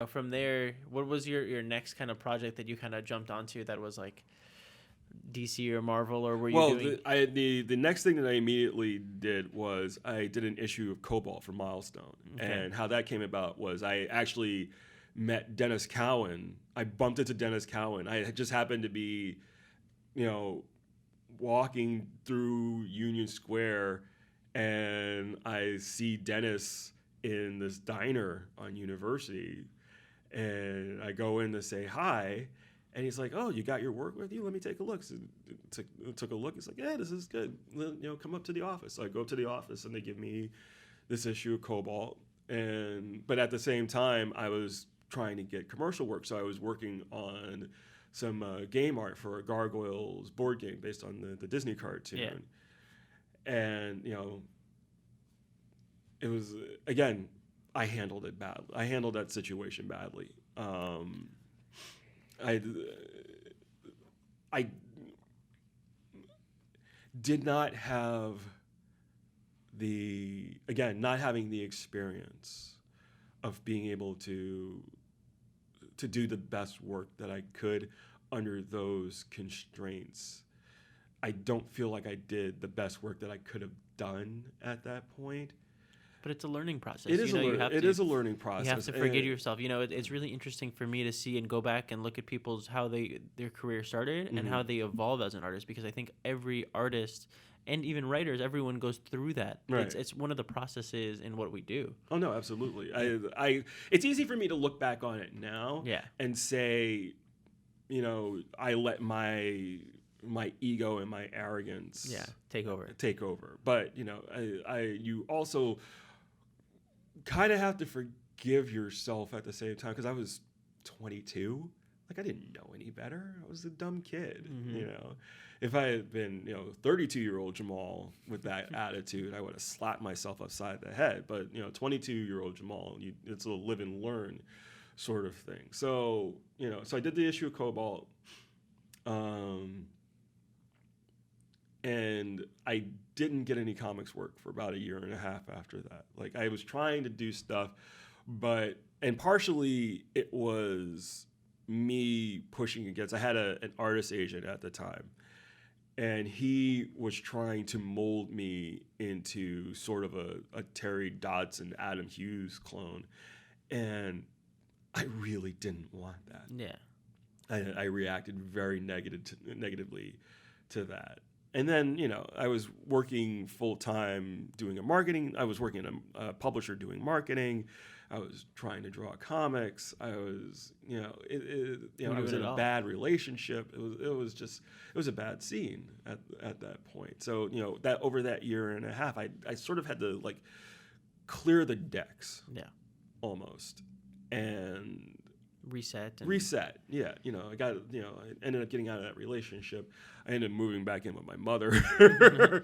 from there, what was your next kind of project that you kind of jumped onto that was like DC or Marvel, or were you doing? The next thing that I immediately did was I did an issue of Cobalt for Milestone. Okay. And how that came about was I actually met Dennis Cowan. I bumped into Dennis Cowan. I had just happened to be, walking through Union Square, and I see Dennis in this diner on University, and I go in to say hi, and he's like, "Oh, you got your work with you? Let me take a look." So took a look. He's like, "Yeah, this is good. Come up to the office." So I go to the office, and they give me this issue of Cobalt, but at the same time, I was trying to get commercial work, so I was working on some game art for a Gargoyles board game based on the Disney cartoon. Yeah. And, it was, again, I handled it badly. I handled that situation badly. I did not have not having the experience of being able to do the best work that I could under those constraints. I don't feel like I did the best work that I could have done at that point. But it's a learning process. It is a learning process. You have to forget yourself. It's really interesting for me to see and go back and look at how their career started and how they evolve as an artist, because I think every artist and even writers, everyone goes through that. Right. It's one of the processes in what we do. Oh no, absolutely. It's easy for me to look back on it now and say, I let my ego and my arrogance take over. But you also kind of have to forgive yourself at the same time, because I was 22. Like, I didn't know any better. I was a dumb kid. If I had been 32-year-old Jamal with that attitude, I would have slapped myself upside the head. But 22-year-old Jamal, it's a live and learn sort of thing. So so I did the issue of Cobalt. And I didn't get any comics work for about a year and a half after that. Like, I was trying to do stuff, and partially it was me pushing against. I had an artist agent at the time, and he was trying to mold me into sort of a Terry Dodson, Adam Hughes clone, and I really didn't want that. Yeah, I reacted very negatively to that. And then, I was working full-time doing marketing. I was working at a publisher doing marketing. I was trying to draw comics. I was, I was in a bad relationship. It was a bad scene at that point. So, that over that year and a half, I sort of had to like clear the decks. Yeah. Almost. And reset. Yeah. I ended up getting out of that relationship. I ended up moving back in with my mother. Yeah,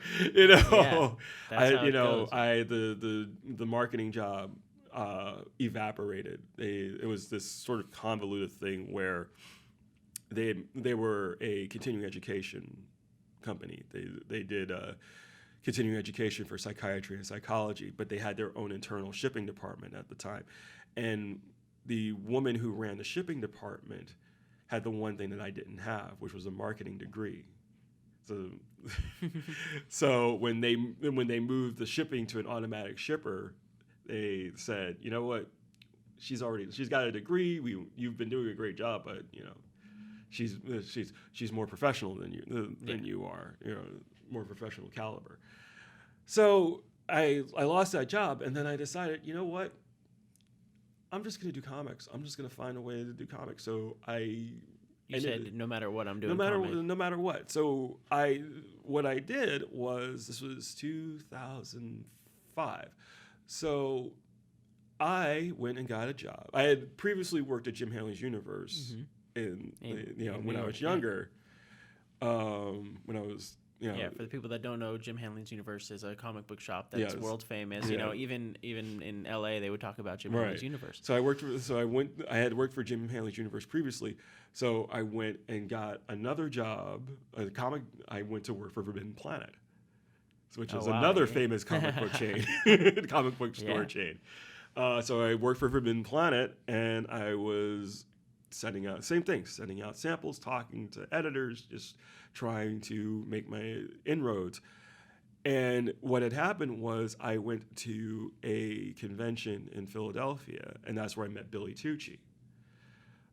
that's how it goes. The marketing job evaporated. It was this sort of convoluted thing where they were a continuing education company. They did continuing education for psychiatry and psychology, but they had their own internal shipping department at the time. And the woman who ran the shipping department had the one thing that I didn't have, which was a marketing degree. So when they moved the shipping to an automatic shipper, they said, "You know what? She's got a degree. You've been doing a great job, but she's more professional than you are. More professional caliber." So I lost that job, and then I decided, you know what? I'm just going to do comics. I'm just going to find a way to do comics. So You said no matter what, I'm doing no matter what. So what I did was, this was 2005. So I went and got a job. I had previously worked at Jim Hanley's Universe when I was younger. When I was for the people that don't know, Jim Hanley's Universe is a comic book shop that's world famous. Yeah. Even in LA, they would talk about Jim Hanley's Universe. So I had worked for Jim Hanley's Universe previously. So I went and got another job, a comic. I went to work for Forbidden Planet, which is another famous comic book chain, comic book store chain. So I worked for Forbidden Planet, and I was sending out samples, talking to editors, just trying to make my inroads. And what had happened was I went to a convention in Philadelphia, and that's where I met Billy Tucci.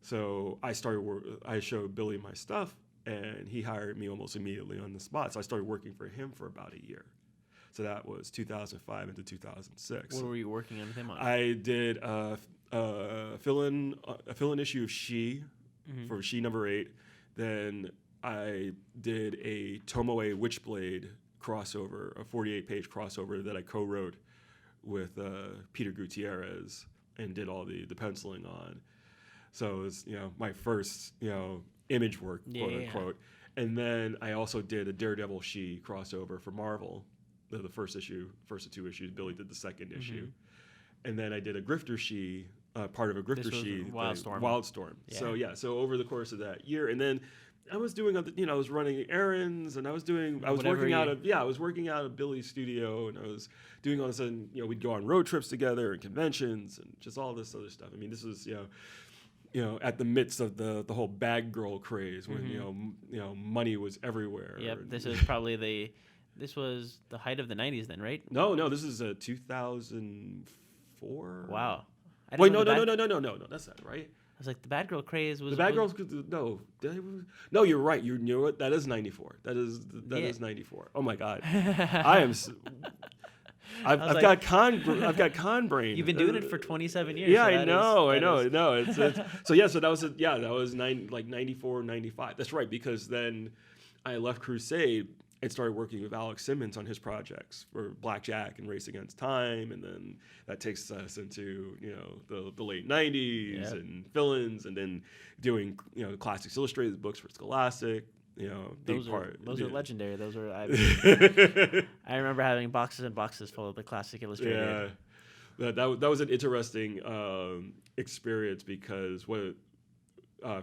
So I showed Billy my stuff, and he hired me almost immediately on the spot. So I started working for him for about a year. So that was 2005 into 2006. What were you working with him on? I did a fill-in issue of She for She #8. Then I did a Tomoe Witchblade crossover, a 48-page crossover that I co-wrote with Peter Gutierrez and did all the penciling on. So it was, my first, image work, quote unquote. And then I also did a Daredevil She crossover for Marvel, the first of 2 issues. Billy did the second issue. And then I did a Grifter She, part of a Grifter She. Wildstorm. Yeah. So over the course of that year, and then I was doing, I was running errands, and I was working out of Billy's studio, and I was doing all this, and we'd go on road trips together and conventions and just all this other stuff. I mean, this was at the midst of the whole bag girl craze when money was everywhere. Yep, this was the height of the 90s then, right? No, this is 2004. Wow. Wait, no, that's not right. I was like, the bad girl craze was... The bad girls... No, you're right. You know what? That is 94. That is 94. Oh, my God. I've got con brain. You've been doing it for 27 years. Yeah, so I know. So that was 94, 95. That's right, because then I left Crusade and started working with Alex Simmons on his projects for Blackjack and Race Against Time, and then that takes us into the late 90s and fill-ins, and then doing Classics Illustrated books for Scholastic. Those are legendary. Those are. I remember having boxes and boxes full of the Classic Illustrated. Yeah, that was an interesting experience because what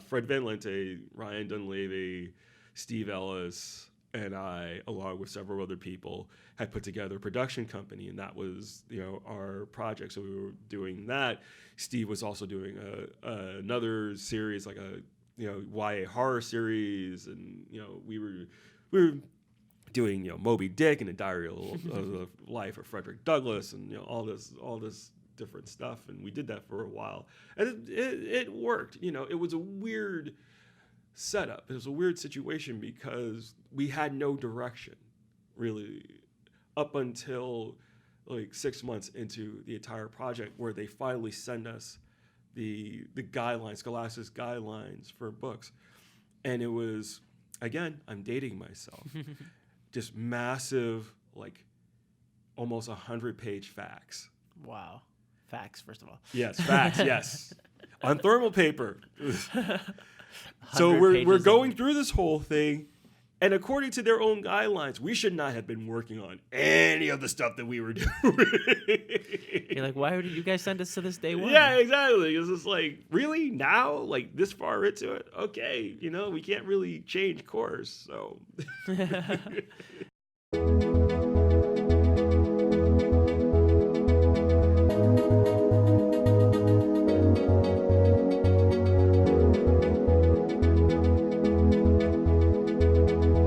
Fred Van Lente, Ryan Dunleavy, Steve Ellis, and I, along with several other people, had put together a production company, and that was our project. So we were doing that. Steve was also doing another series, like a YA horror series, and we were doing Moby Dick and a Diary of the Life of Frederick Douglass, and all this different stuff, and we did that for a while, and it worked. It was a weird setup. It was a weird situation because we had no direction really up until like 6 months into the entire project, where they finally send us the guidelines, Scholastic's guidelines for books. And it was, again, I'm dating myself, just massive, like almost 100-page facts. Wow. Facts, first of all. Yes, facts, yes. On thermal paper. So we're going through this whole thing, and according to their own guidelines, we should not have been working on any of the stuff that we were doing. You're like, why did you guys send us to this day one? Yeah, exactly. It's just like, really? Now? Like, this far into it? Okay, we can't really change course, so...